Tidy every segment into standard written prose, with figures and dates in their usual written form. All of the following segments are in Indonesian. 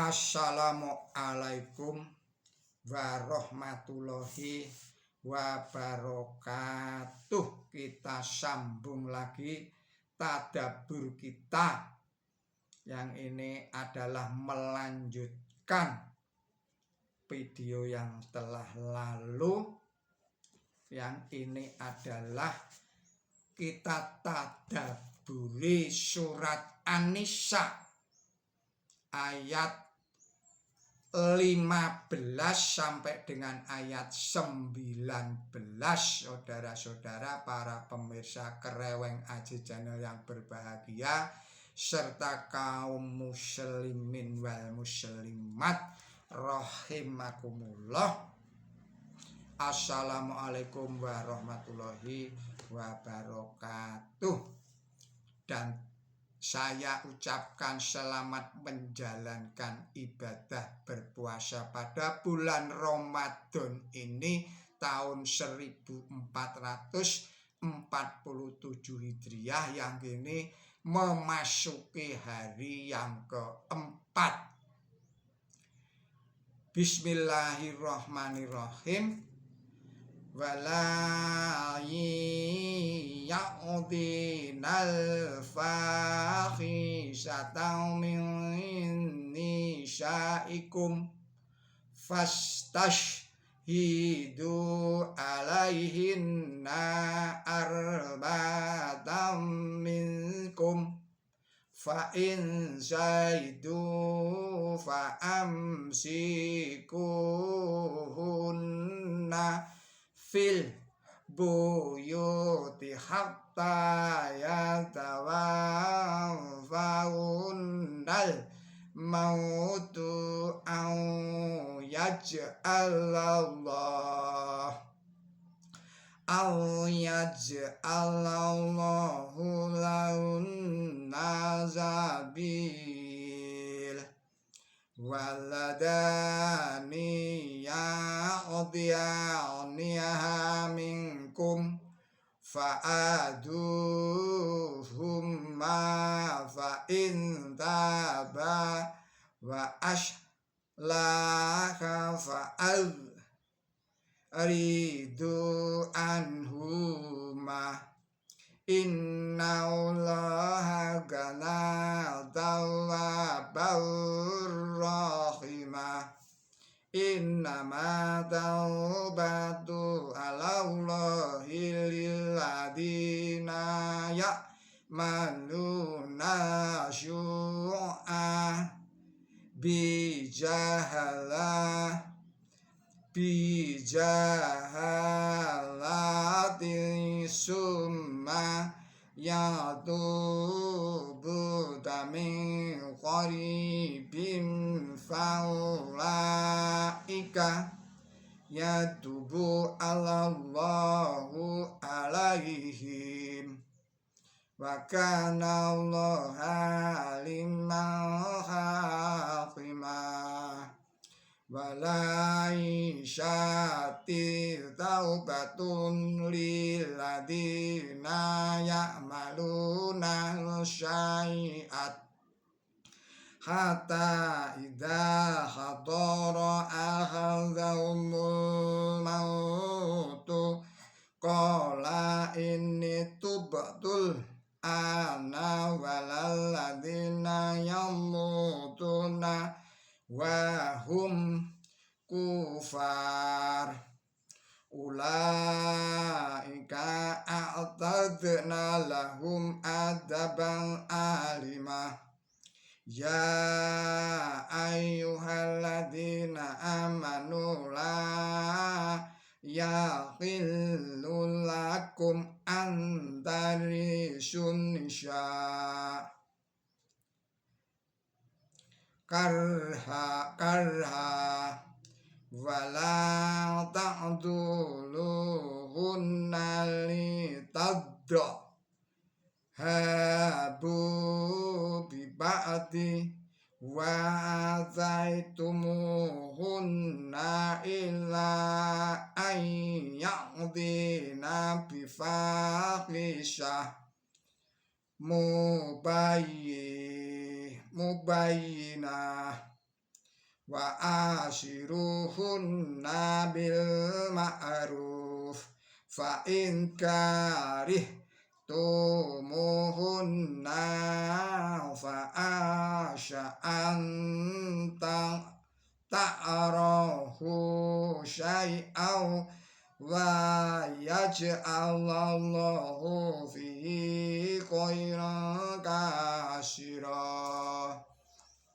Assalamualaikum warahmatullahi wabarakatuh. Kita sambung lagi tadabbur kita. Yang ini adalah melanjutkan video yang telah lalu. Yang ini adalah kita tadabburi surat An-Nisa ayat 15 sampai dengan ayat 19. Saudara-saudara, para pemirsa Kereweng Aji Channel yang berbahagia, serta kaum muslimin wal muslimat rahimakumullah. Assalamualaikum warahmatullahi wabarakatuh. Dan saya ucapkan selamat menjalankan ibadah berpuasa pada bulan Ramadan ini tahun 1447 Hijriah yang kini memasuki hari yang keempat. Bismillahirrahmanirrahim. Wala ya'udinal fahisatan min nisaikum fastashhidu alaihinna arba'atan minkum fa in zaidu fa amsikuhunna fil buyuti hatta yatawaffahunal mautu au yaj'alallahu lahunna sabil. Waladani ya'udiyaniha minkum fa'aduhumma fa'in taba wa ashlaha fa'aridu anhuma innallaha kana tawwabur rahimah. Innama taubatu alallahi lilladina ya'maluna syu'a bijahalati summa yatubu min qaribin faulaika yatubu Allahu alaihim wa kana Allaha aliman hakimah. Wala isyati taubatun lilladina ya'maluna syai'at hatta idza hadara ahadahumul mautu qala inni tubtul ana walalladina yamutuna wahum kufar ulaika a'tadna lahum adaban alimah. Ya ayyuhalladzina amanu la yahillu lakum an tarisun nisa karha wala ta'duluhunna litadda habu biba'di wa zaitumuhunna illa ayya'dina bifahisha mubayyinah wa ashiruhunna bil ma'ruf fa in karihtumuhunna fa asya'an ta'arahu syai'aw wa yaj'alallahu fihi khairan katsira.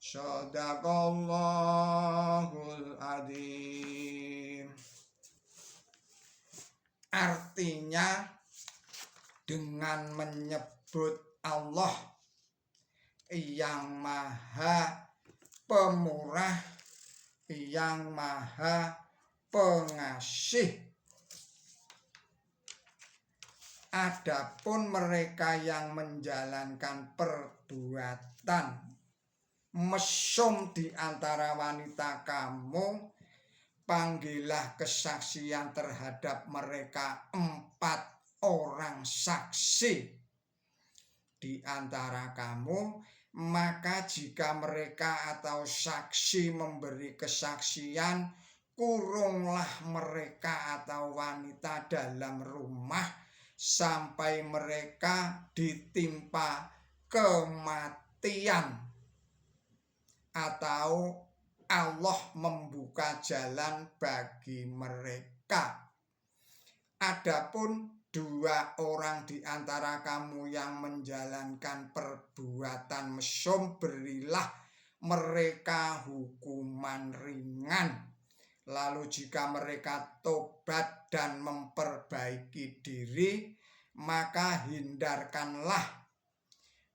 Shadaqallahul adzim. Artinya, dengan menyebut Allah yang maha pemurah, yang maha pengasih. Adapun mereka yang menjalankan perbuatan mesum di antara wanita kamu, panggillah kesaksian terhadap mereka 4 orang saksi di antara kamu. Maka jika mereka atau saksi memberi kesaksian, kurunglah mereka atau wanita dalam rumah sampai mereka ditimpa kematian atau Allah membuka jalan bagi mereka. Adapun 2 orang di antara kamu yang menjalankan perbuatan mesum, berilah mereka hukuman ringan. Lalu jika mereka tobat dan memperbaiki diri, maka hindarkanlah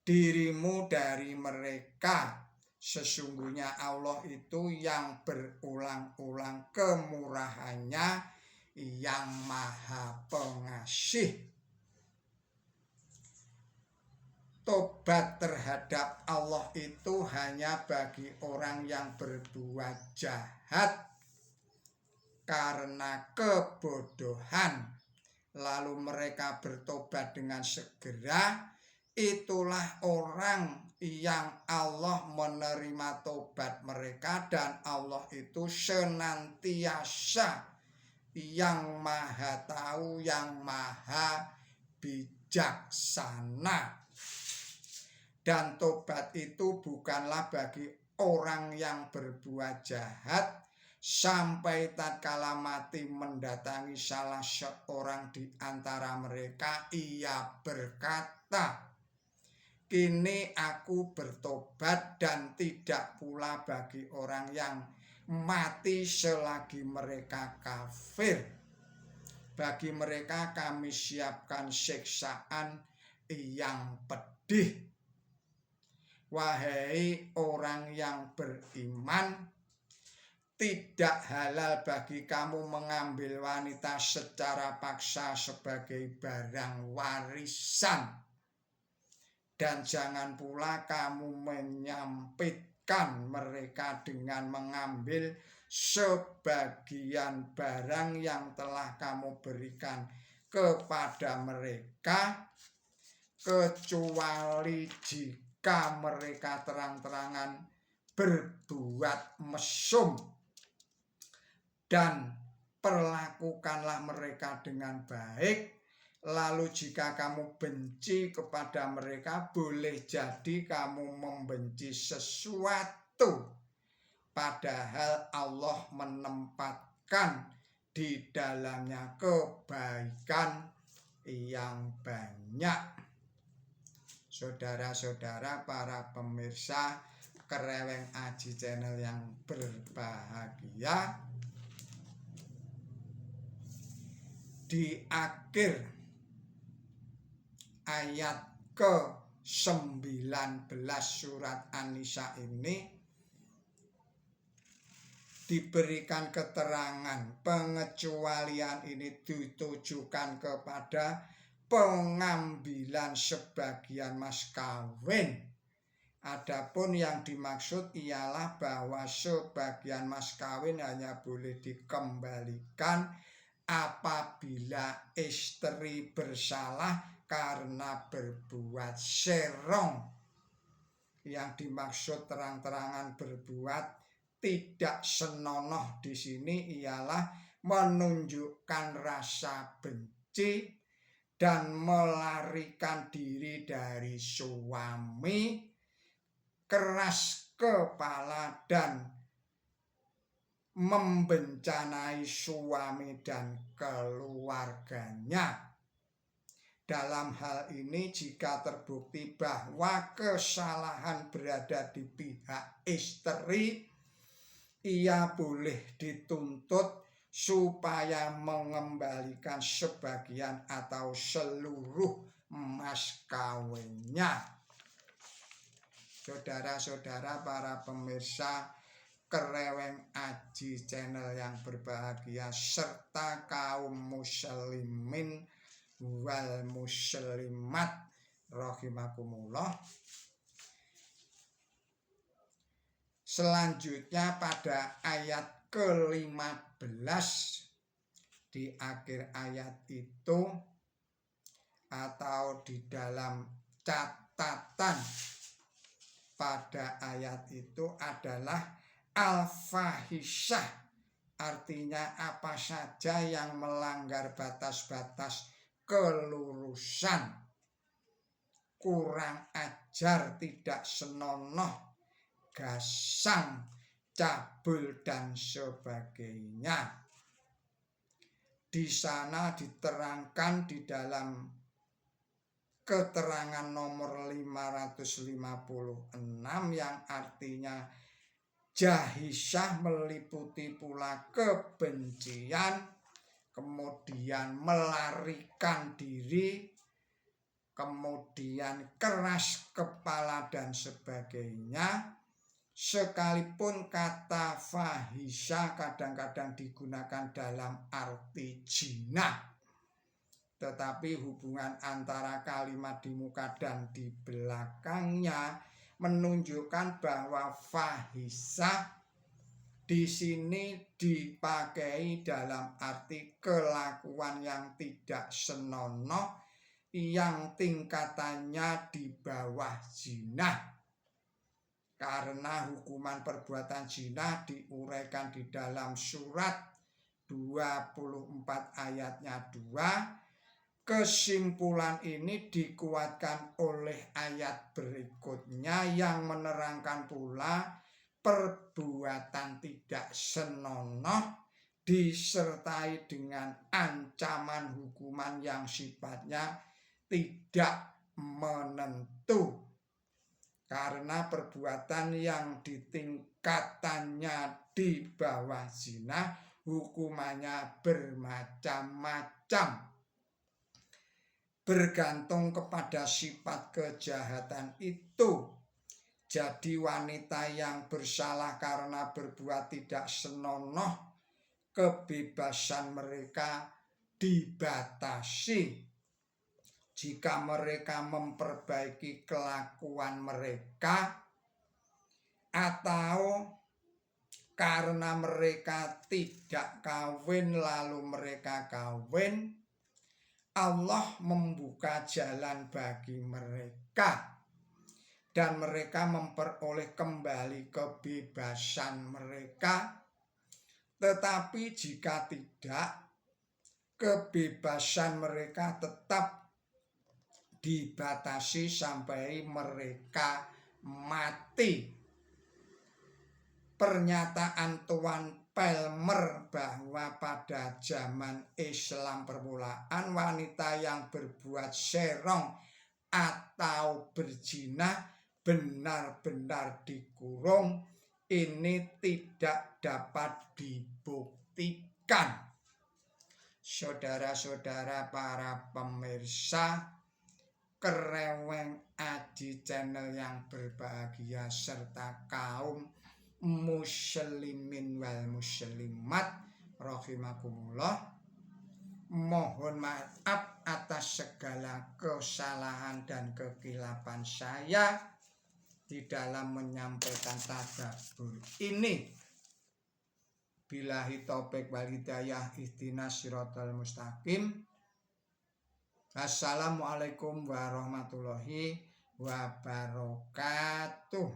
dirimu dari mereka. Sesungguhnya Allah itu yang berulang-ulang kemurahannya, yang maha pengasih. Tobat terhadap Allah itu hanya bagi orang yang berbuat jahat karena kebodohan, lalu mereka bertobat dengan segera. Itulah orang yang Allah menerima tobat mereka, dan Allah itu senantiasa yang maha tahu, yang maha bijaksana. Dan tobat itu bukanlah bagi orang yang berbuat jahat sampai tatkala mati mendatangi salah seorang di antara mereka, ia berkata, "Kini aku bertobat," dan tidak pula bagi orang yang mati selagi mereka kafir. Bagi mereka kami siapkan siksaan yang pedih. Wahai orang yang beriman, tidak halal bagi kamu mengambil wanita secara paksa sebagai barang warisan. Dan jangan pula kamu menyampitkan mereka dengan mengambil sebagian barang yang telah kamu berikan kepada mereka, kecuali jika mereka terang-terangan berbuat mesum. Dan perlakukanlah mereka dengan baik. Lalu jika kamu benci kepada mereka, boleh jadi kamu membenci sesuatu, padahal Allah menempatkan di dalamnya kebaikan yang banyak. Saudara-saudara, para pemirsa Kereweng Aji Channel yang berbahagia, di akhir ayat ke-19 surat An-Nisa ini diberikan keterangan pengecualian ini ditujukan kepada pengambilan sebagian mas kawin. Adapun yang dimaksud ialah bahwa sebagian mas kawin hanya boleh dikembalikan apabila istri bersalah karena berbuat serong. Yang dimaksud terang-terangan berbuat tidak senonoh di sini ialah menunjukkan rasa benci dan melarikan diri dari suami, keras kepala dan membencanai suami dan keluarganya. Dalam hal ini jika terbukti bahwa kesalahan berada di pihak istri, ia boleh dituntut supaya mengembalikan sebagian atau seluruh mas kawinnya. Saudara-saudara para pemirsa Kereweng Aji channel yang berbahagia serta kaum muslimin wal muslimat rahimakumullah. Selanjutnya pada ayat ke-15 di akhir ayat itu atau di dalam catatan pada ayat itu adalah al-fahisyah, artinya apa saja yang melanggar batas-batas kelurusan, kurang ajar, tidak senonoh, gasang, cabul dan sebagainya. Di sana diterangkan di dalam keterangan nomor 556 yang artinya jahisyah meliputi pula kebencian, kemudian melarikan diri, kemudian keras kepala dan sebagainya. Sekalipun kata fahisha kadang-kadang digunakan dalam arti zina, tetapi hubungan antara kalimat di muka dan di belakangnya menunjukkan bahwa fahisha di sini dipakai dalam arti kelakuan yang tidak senonoh, yang tingkatannya di bawah zina. Karena hukuman perbuatan zina diuraikan di dalam surat 24 ayatnya 2. Kesimpulan ini dikuatkan oleh ayat berikutnya yang menerangkan pula perbuatan tidak senonoh disertai dengan ancaman hukuman yang sifatnya tidak menentu. Karena perbuatan yang ditingkatannya di bawah zina hukumannya bermacam-macam, bergantung kepada sifat kejahatan itu. Jadi wanita yang bersalah karena berbuat tidak senonoh, kebebasan mereka dibatasi. Jika mereka memperbaiki kelakuan mereka, atau karena mereka tidak kawin lalu mereka kawin, Allah membuka jalan bagi mereka dan mereka memperoleh kembali kebebasan mereka. Tetapi jika tidak, kebebasan mereka tetap dibatasi sampai mereka mati. Pernyataan Tuan Palmer bahwa pada zaman Islam permulaan wanita yang berbuat serong atau berzina benar-benar dikurung, ini tidak dapat dibuktikan. Saudara-saudara para pemirsa Kereweng Aji channel yang berbahagia serta kaum muslimin wal muslimat rahimakumullah, mohon maaf atas segala kesalahan dan kekilapan saya di dalam menyampaikan tadabbur ini. Billahi taufik wal hidayah, ihdinas siratal mustaqim. Assalamualaikum warahmatullahi wabarakatuh.